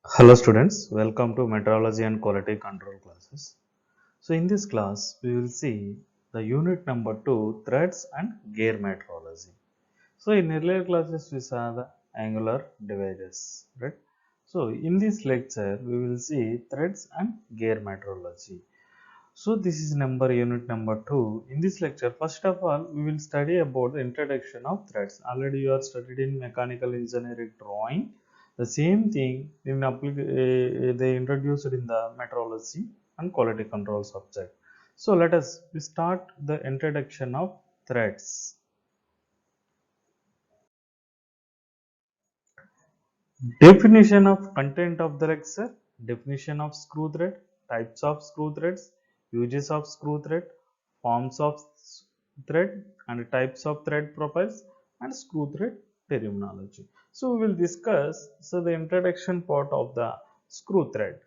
Hello students, welcome to Metrology and Quality Control classes. So in this class, we will see the unit number 2, threads and gear metrology. So in earlier classes, we saw the angular dividers, right? So in this lecture, we will see threads and gear metrology. So this is unit number 2. In this lecture, first of all, we will study about the introduction of threads. Already you are studied in mechanical engineering drawing. The same thing they introduced in the metrology and quality control subject. So let us start the introduction of threads. Definition of content of the lecture, definition of screw thread, types of screw threads, uses of screw thread, forms of thread and types of thread profiles and screw thread terminology. So we will discuss the introduction part of the screw thread.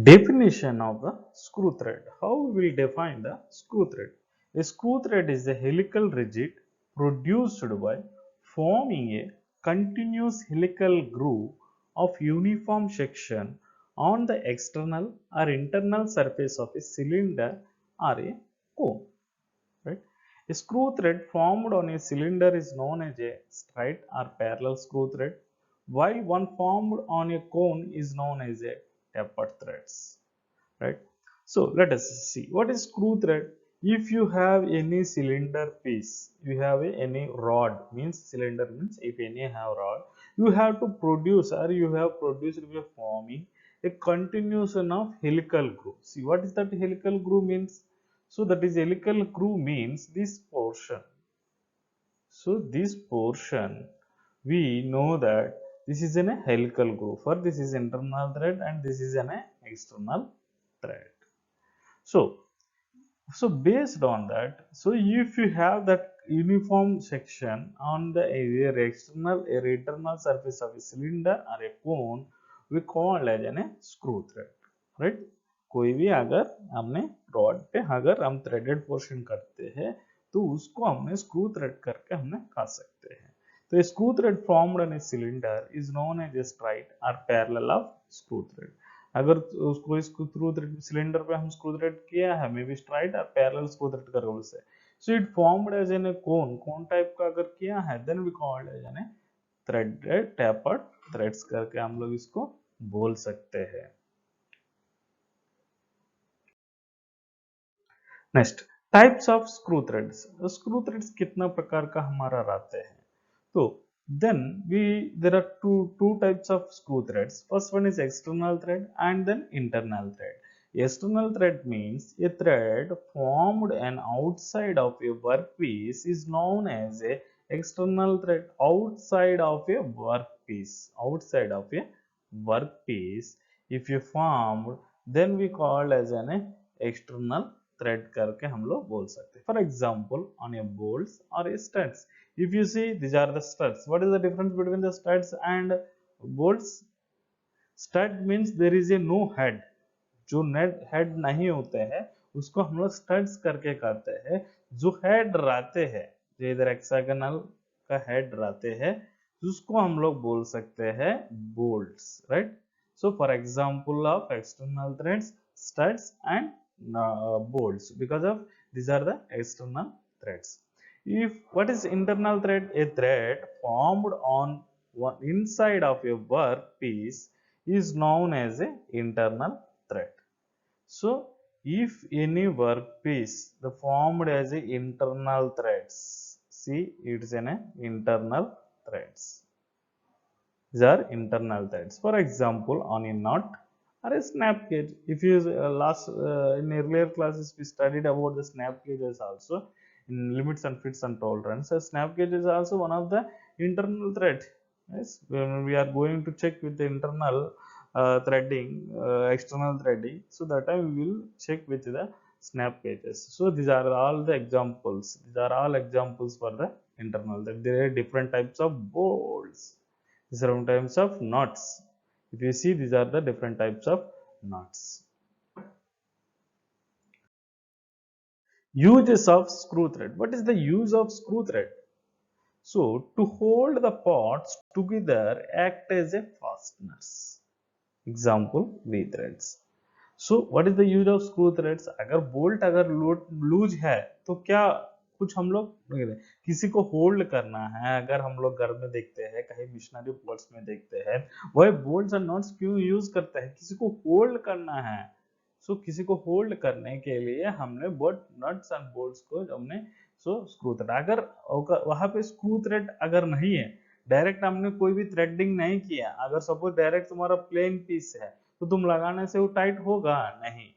Definition of the screw thread. How we will define the screw thread? A screw thread is a helical rigid produced by forming a continuous helical groove of uniform section on the external or internal surface of a cylinder or a cone. Right? A screw thread formed on a cylinder is known as a straight or parallel screw thread, while one formed on a cone is known as a tapered threads. Right? So let us see what is screw thread. If you have any cylinder piece, you have any rod, means cylinder means if any have rod, you have to produce or you have produced by forming a continuation of helical groove. See what is that helical groove means? So that is helical groove means this portion. So this portion we know that this is in a helical groove. For this is internal thread and this is an external thread. So based on that, so if you have that uniform section on the either external or internal surface of a cylinder or a cone, we call as a screw thread, right? कोई भी अगर हमने rod पे अगर हम threaded portion करते हैं तो उसको हमने स्क्रू थ्रेड करके हमने खा सकते हैं. तो screw thread formed in a cylinder is known as a straight और पैरेलल ऑफ स्क्रू थ्रेड. अगर उसको स्क्रू थ्रेड सिलेंडर पे हम स्क्रू थ्रेड किया है मे बी स्ट्राइट और पैरेलल स्क्रू थ्रेड कर रोल से, so it formed as an a cone type का अगर किया है then we called as an threaded tapered threads करके हम लोग इसको बोल सकते हैं. Next types of screw threads. Screw threads कितना प्रकार का हमारा रहते हैं तो then there are two types of screw threads. First one is external thread and then internal thread. External thread means a thread formed and outside of a workpiece is known as a external thread. Outside of a workpiece, outside of a workpiece if you formed, then we call as an external thread करके हम लोग बोल सकते हैं. For example, on a bolts or a studs. If you see these are the studs. What is the difference between the studs and bolts? Stud means there is a no head. जो net head नहीं होते हैं उसको हम लोग studs करके कहते हैं. जो हेड रहते हैं जो इधर हेक्सागोनल का हेड रहते हैं उसको हम लोग बोल सकते हैं bolts, right. So for example of external threads studs and bolts because of these are the external threads. If what is internal thread? A thread formed on one inside of a workpiece is known as a internal thread. So if any workpiece the formed as a internal threads, see it is an internal threads. These are internal threads. For example, on a nut or a snap gauge. If you in earlier classes we studied about the snap gauges also in limits and fits and tolerance. So snap gauge is also one of the internal thread. Yes, when we are going to check with the internal threading, external threading. So that time we will check with the snap gauges. So these are all the examples. These are all examples for the internal. There are different types of bolts. These are types of knots. If you see, these are the different types of knots. Uses of screw thread. What is the use of screw thread? So to hold the parts together act as a fasteners. Example V threads. So what is the use of screw threads? अगर bolt अगर loose है तो क्या कुछ हम लोग किसी को होल्ड करना है, अगर हम लोग घर में देखते हैं, कहीं मिशनरी बोट्स में देखते हैं, वह बोल्ट्स और नट्स क्यों यूज करते हैं? किसी को होल्ड करना है। सो किसी को होल्ड करने के लिए हमने बोट नट्स एंड बोल्ट्स को हमने स्क्रू थ्रेड, अगर वहां पे स्क्रू थ्रेड अगर नहीं है, डायरेक्ट हमने कोई भी थ्रेडिंग नहीं किया, अगर सपोज डायरेक्ट तुम्हारा प्लेन पीस है तो तुम लगाने से वो टाइट होगा नहीं।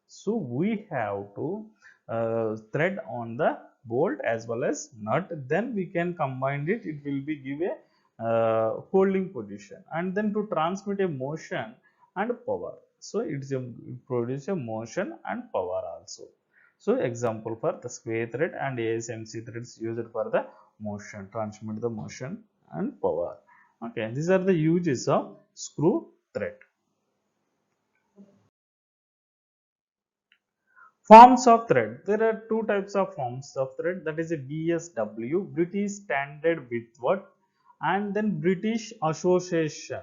So we have to thread on the bolt as well as nut, then we can combine it, it will be give a holding position, and then to transmit a motion and power. So it produce a motion and power also. So example for the square thread and ASMC threads used for the motion, transmit the motion and power. Okay, these are the uses of screw thread. Forms of thread. There are two types of forms of thread, that is a BSW, British Standard Whitworth, and then British Association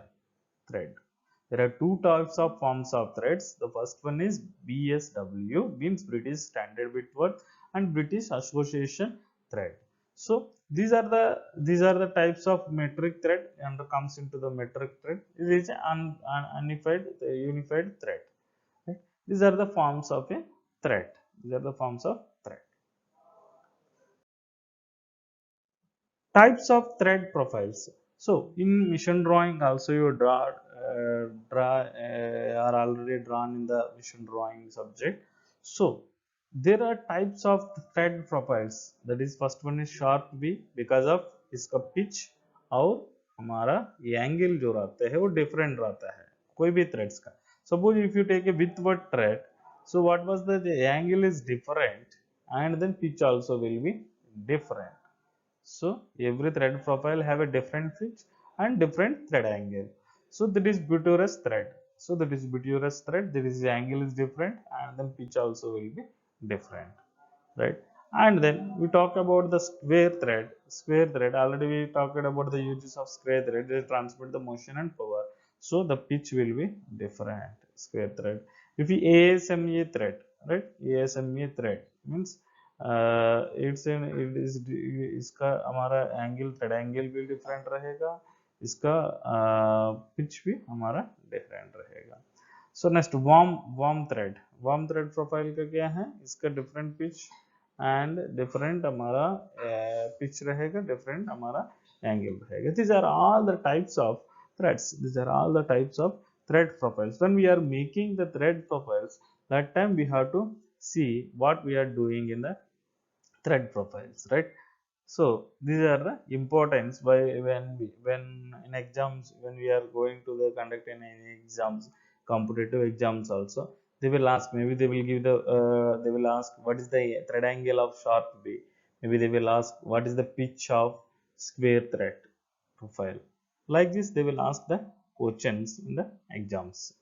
thread. There are two types of forms of threads. The first one is BSW, means British Standard Whitworth, and British Association thread. So these are the types of metric thread, and comes into the metric thread. It is an unified thread. Right? These are the forms of a thread. These are the forms of thread. Types of thread profiles. So in mission drawing also you are already drawn in the mission drawing subject. So there are types of thread profiles. That is first one is sharp V, because of इसका pitch और हमारा angle जो रहता है वो different रहता है कोई भी थ्रेड्स का. Suppose if you take a Whitworth thread, so what was the angle is different, and then pitch also will be different. So every thread profile have a different pitch and different thread angle. So that is butyrus thread. So that is butyrus thread. There is the angle is different, and then pitch also will be different, right? And then we talk about the square thread. Square thread, already we talked about the uses of square thread. They transmit the motion and power. So the pitch will be different. Square thread. If we ASME thread, right? ASME thread means इसका हमारा angle thread angle भी different रहेगा, इसका pitch भी हमारा different रहेगा. So next warm thread profile का क्या है, इसका डिफरेंट पिच एंड डिफरेंट हमारा पिच रहेगा, डिफरेंट हमारा एंगल रहेगा. these are all the types of threads. These are all the types of thread profiles. When we are making the thread profiles, that time we have to see what we are doing in the thread profiles, right? So these are the importance by when in exams, when we are going to the conduct in any exams, competitive exams also, they will ask, maybe they will give the they will ask what is the thread angle of sharp B, maybe they will ask what is the pitch of square thread profile. Like this they will ask the questions in the exams.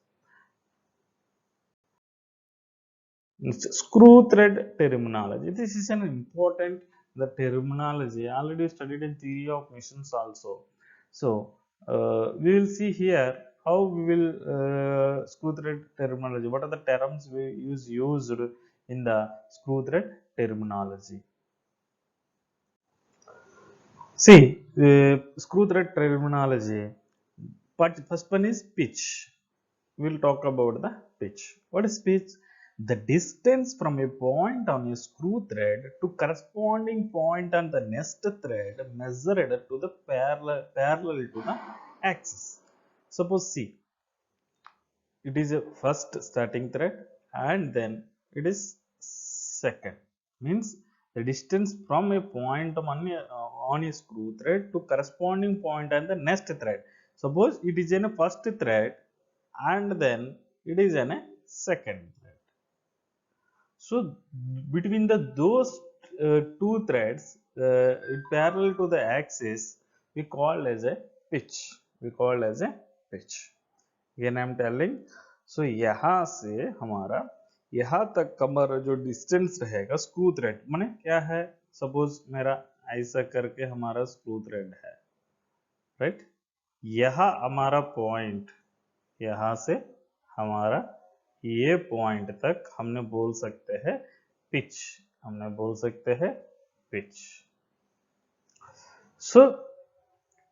Screw thread terminology. This is an important the terminology already studied in theory of missions also. So we will see here how we will screw thread terminology. What are the terms we used in the screw thread terminology? See, screw thread terminology. But first one is pitch. We will talk about the pitch. What is pitch? The distance from a point on a screw thread to corresponding point on the next thread measured to the parallel to the axis. Suppose see, it is a first starting thread and then it is second. Means the distance from a point on a screw thread to corresponding point on the next thread. Suppose it is in a first thread and then it is in a second thread. So between those two threads parallel to the axis, we call as a pitch. We call as a pitch. Again I am telling. So यहाँ से हमारा यहाँ तक का हमारा जो distance रहेगा screw thread माने क्या है, सपोज मेरा ऐसा करके हमारा स्क्रू थ्रेड है, राइट। यह हमारा पॉइंट, यहां से हमारा ये पॉइंट तक हमने बोल सकते हैं पिच, हमने बोल सकते हैं pitch. So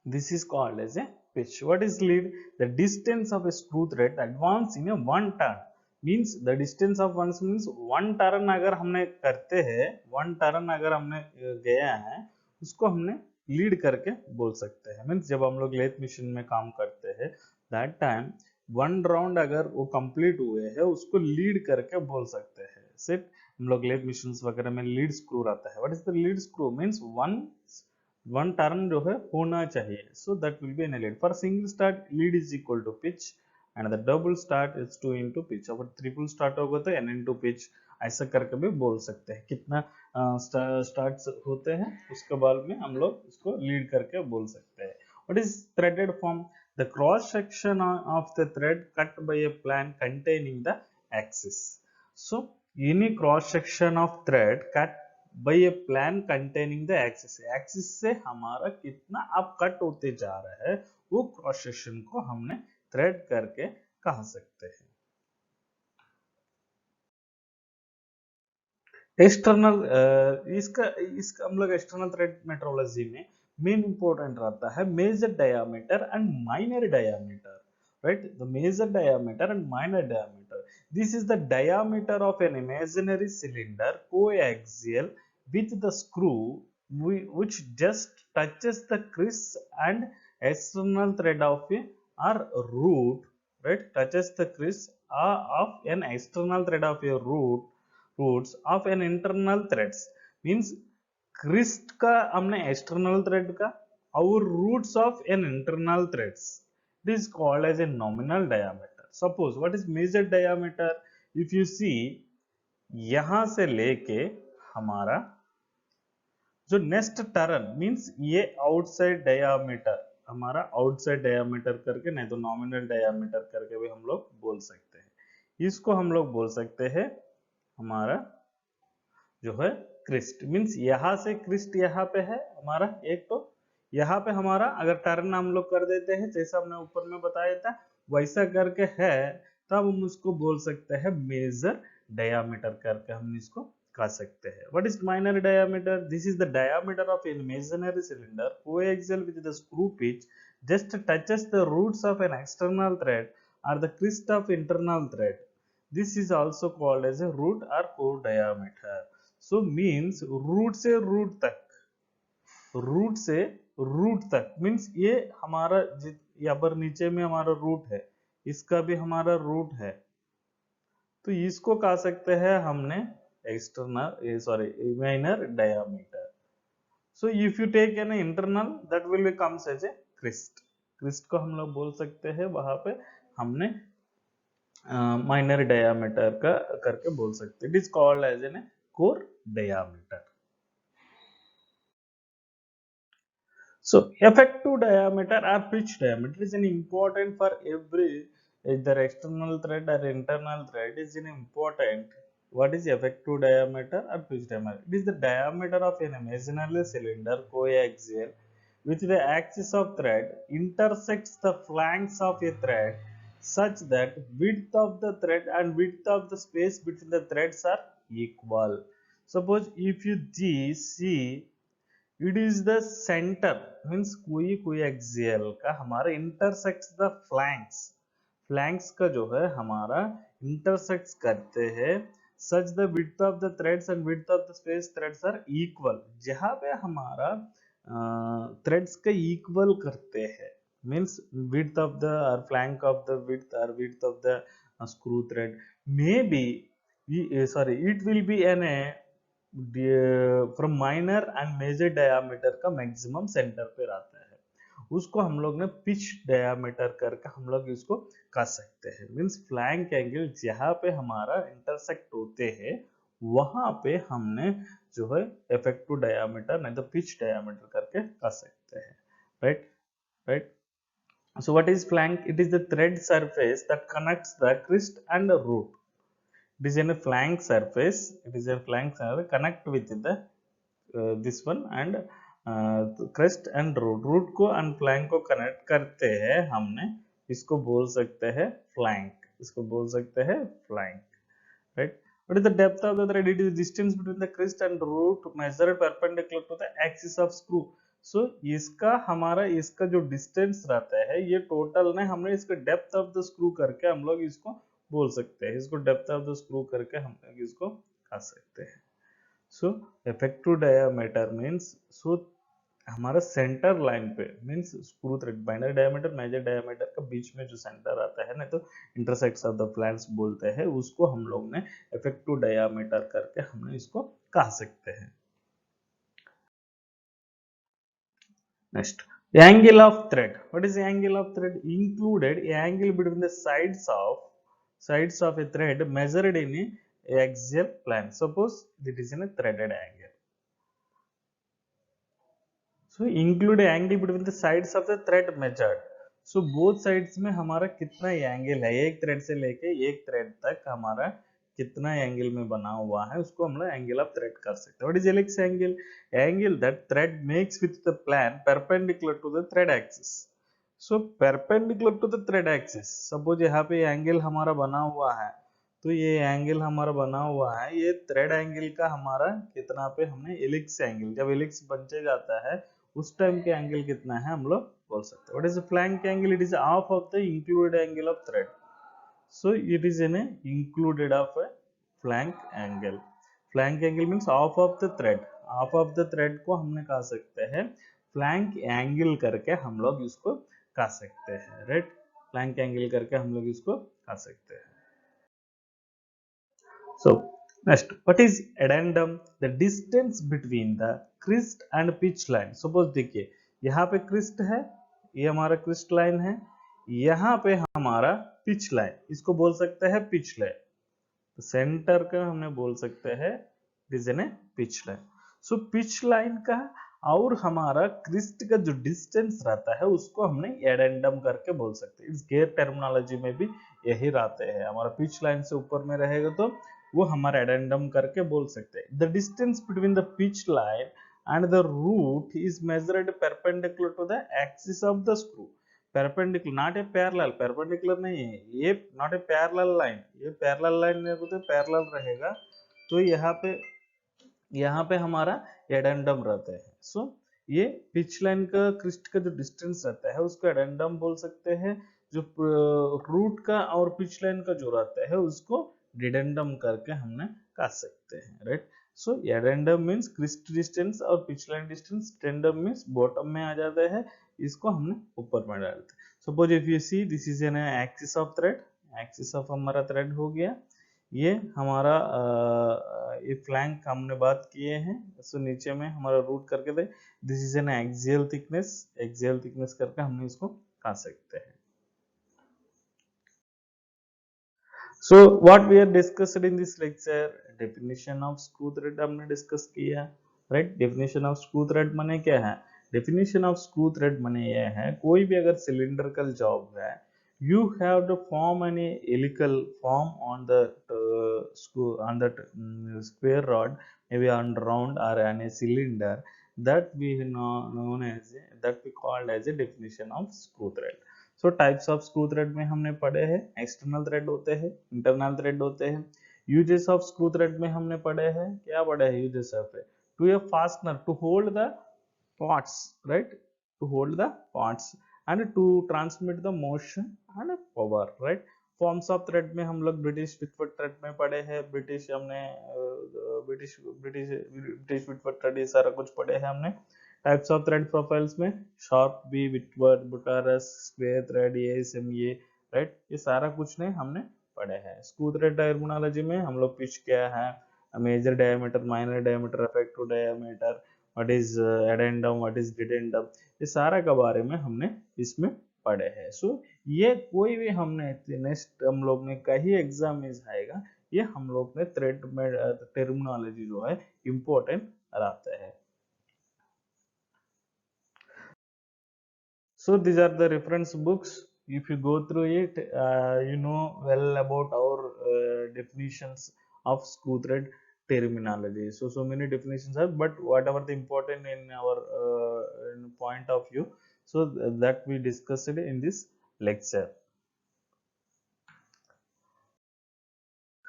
this is called as a pitch. What is lead? The distance of a screw thread advance in a one turn. Means the distance of one means one turn अगर हमने करते हैं, one turn अगर हमने गया है, उसको हमने लीड करके बोल सकते हैं। मीन्स जब हम लोग लेथ मशीन में काम करते हैं, दैट टाइम वन राउंड अगर वो कंप्लीट हुए हैं, उसको लीड करके बोल सकते हैं। सिर्फ हम लोग लेथ मशीन वगैरह में लीड स्क्रू रहता है। What is the lead screw? Means one turn जो है होना चाहिए, so that will be an lead. For single start lead is equal to pitch and the double start is 2 into pitch. अगर triple start होगा तो n into pitch, ऐसा करके भी बोल सकते हैं। कितना स्टार्ट्स होते हैं उसके बाद में हम लोग उसको लीड करके बोल सकते हैं। What is threaded form? The cross section of the thread cut by A plan containing the axis. So any cross section of thread cut by A plan containing the axis, axis से हमारा कितना आप cut होते जा रहा है, वो cross section को हमने थ्रेड करके कह सकते हैं। एक्सटर्नल इसका इसका हम लोग एक्सटर्नल थ्रेड मेट्रोलॉजी में मेन इंपॉर्टेंट रहता है major diameter and minor diameter, right? The major diameter and minor diameter. This is the diameter of an imaginary cylinder coaxial with the screw which just touches the crease and external thread of a or root, right? Touches the crease of an external thread of a roots of an internal threads. Means crest का हमने external thread का और roots of an internal threads, it is called as a nominal diameter. Suppose what is major diameter? If you see यहां से लेके हमारा जो next turn means ये आउटसाइड डायमीटर, हमारा आउटसाइड डायमीटर करके, नहीं तो नॉमिनल डायमीटर करके भी हम लोग बोल सकते हैं। इसको हम लोग बोल सकते हैं हमारा जो है क्रिस्ट। मींस यहां से क्रिस्ट यहाँ पे है हमारा एक, तो यहाँ पे हमारा अगर टर्न हम लोग कर देते हैं जैसा हमने ऊपर में बताया था वैसा करके है, तब हम उसको बोल सकते हैं मेजर डायमीटर करके हम इसको कह सकते हैं। What is minor diameter? This is the diameter of an imaginary cylinder coaxial with the screw pitch just touches the roots of an external thread or the crest of internal thread. This is also called as a root or core diameter. So means root से root तक, root से root तक means ये हमारा यहाँ पर नीचे में हमारा रूट है, इसका भी हमारा रूट है, तो इसको कह सकते हैं हमने external sorry minor diameter. So if you take an internal that will be comes as a crest, crest को हम लोग बोल सकते हैं, वहां पे हमने माइनर डायमीटर का करके बोल सकते हैं। It is called as an core diameter. So effective diameter or pitch diameter is an important for every either external thread or internal thread is an important. What is effective diameter or pitch diameter? It is the diameter of an imaginary cylinder coaxial with the axis of thread intersects the flanks of a thread such that width of the thread and width of the space between the threads are equal. Suppose if you see it is the center means कोई axial का हमारा intersects the flanks, flanks का जो है हमारा intersects करते हैं such the width of the threads and width of the space threads are equal, जहाँ पे हमारा threads का equal करते हैं means width of the or flank of the width or width of the screw thread maybe it will be an from minor and major diameter का maximum centre पे रहता है, उसको हम लोग ने पिच डायमीटर करके हम लोग इसको कह सकते हैं। मींस फ्लैंक एंगल जहाँ पे हमारा इंटरसेक्ट होते हैं वहां पे हमने जो है इफेक्टिव डायमीटर नहीं तो पिच डायमीटर करके कह सकते हैं, right right. So what is flank? It is the thread surface that connects the crest and the root. It is in a flank surface, it is a flank surface connect with the this one and crest and root को and flank को connect करते हैं हमने, इसको बोल सकते हैं flank, इसको बोल सकते हैं flank, right. What is the depth of the thread? It is distance between the crest and root measured perpendicular to the axis of screw. So इसका हमारा इसका जो डिस्टेंस रहता है ये टोटल ने हमने इसका डेप्थ ऑफ द स्क्रू करके हम लोग इसको बोल सकते हैं, इसको डेप्थ ऑफ द स्क्रू करके हम लोग इसको कह सकते हैं। So effective diameter means, so हमारा सेंटर लाइन पे means screw thread binary diameter major diameter का बीच में जो सेंटर आता है ना, तो इंटरसेक्ट्स ऑफ द फ्लैंक्स बोलते हैं उसको, हम लोग ने इफेक्टिव डायमीटर करके हमने इसको कह सकते हैं। Next, angle of thread. What is angle of thread? Included angle between the sides of a thread measured in a axial plane. Suppose it is in a threaded angle. So include angle between the sides of the thread measured. So both sides में हमारा कितना angle है, एक thread से लेके एक thread तक हमारा कितना एंगल में बना हुआ है उसको हम लोग एंगल ऑफ थ्रेड कर सकते हैं। What is helix angle? Angle that thread makes with the plane perpendicular to the thread axis. So perpendicular to the thread axis, suppose यहाँ पे एंगल हमारा बना हुआ है, तो ये एंगल हमारा बना हुआ है, ये थ्रेड एंगल का हमारा कितना पे हमने हेलिक्स एंगल, जब हेलिक्स बन जाता है उस टाइम के एंगल कितना है हम लोग बोल सकते हैं। What is flank angle? It is half of the included angle of thread. So it is in included of A flank angle. Flank angle means half of the thread, half of the thread को हमने कह सकते हैं flank angle करके हम लोग इसको कह सकते हैं, राइट। फ्लैंक एंगल करके हम लोग इसको कह सकते हैं। So next, what is addendum? The distance between the crest and pitch line. Suppose देखिए यहाँ पे crest है, ये हमारा crest line है, यहाँ पे हमारा pitch line, इसको बोल सकते हैं pitch line। तो सेंटर का हमने बोल सकते हैं design pitch line. So pitch line का और हमारा क्रिस्ट का जो डिस्टेंस रहता है उसको हमने एडेंडम करके बोल सकते हैं। इस गेयर टर्मिनोलॉजी में भी यही रहते हैं, हमारा पिच लाइन से ऊपर में रहेगा तो वो हमारा एडेंडम करके बोल सकते हैं। The distance between the pitch line and the root is measured perpendicular to the axis of the screw. perpendicular, not a parallel, perpendicular नहीं है ये, not a parallel line, ये parallel line नहीं होता, parallel रहेगा तो यहाँ पे हमारा एडेंडम रहता है। सो ये पिच लाइन का क्रिस्ट का जो डिस्टेंस रहता है उसको एडेंडम बोल सकते हैं, जो रूट का और पिच लाइन का जो रहता है उसको डिडेंडम करके हमने कह सकते हैं, राइट। सो एडेंडम मींस क्रिस्ट डिस्टेंस और pitch line distance, tandem means bottom में आ जाता है, इसको हमने ऊपर में डालते हैं। Suppose if you see this is an axis of thread, axis of हमारा थ्रेड हो गया, ये हमारा ये फ्लैंक हमने बात किए हैं, सो नीचे में हमारा रूट करके दे, this is an axial thickness, axial thickness करके हमने इसको कह सकते हैं। So what we are discussed in this lecture, definition of screw thread हमने डिस्कस किया, right. definition of screw thread माने क्या है? definition of screw thread माने यह है, कोई भी अगर cylindrical job है, you have to form an helical form on the screw, on that square rod, maybe on round or on a cylinder, that we know known as that we called as a definition of screw thread. So types of screw thread में हमने पढ़े हैं, external thread होते हैं, internal thread होते हैं। Uses of screw thread में हमने पढ़े हैं, क्या पढ़े हैं यूजेस ऑफ है? To a fastener to hold the parts, right, to hold the parts and to transmit the motion and power, right। Forms of thread में हम लोग ब्रिटिश विटवर्थ थ्रेड में पढ़े हैं, ब्रिटिश हमने British British British Whitworth thread ये सारा कुछ पढ़े हैं हमने। टाइप्स ऑफ थ्रेड प्रोफाइल्स में sharp V, Whitworth, buttress, square thread, ये राइट, ये सारा कुछ ने हमने पढ़े हैं। स्क्रू थ्रेड टर्मिनोलॉजी में हम लोग पिच क्या है, major diameter, minor diameter, effective diameter, what is addendum, what is dedendum, ये सारा के बारे में हमने इसमें पढ़े हैं। सो ये कोई भी हमने नेक्स्ट हम लोग ने कहीं एग्जाम में आएगा, ये हम लोग ने थ्रेड में टर्मिनोलॉजी जो है इंपॉर्टेंट रहता है। So these are the reference books. If you go through it, you know well about our definitions of screw thread. terminology. So many definitions are, but whatever the important in our in point of view, so that we discussed in this lecture.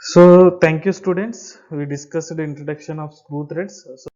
So thank you students, we discussed the introduction of screw threads. So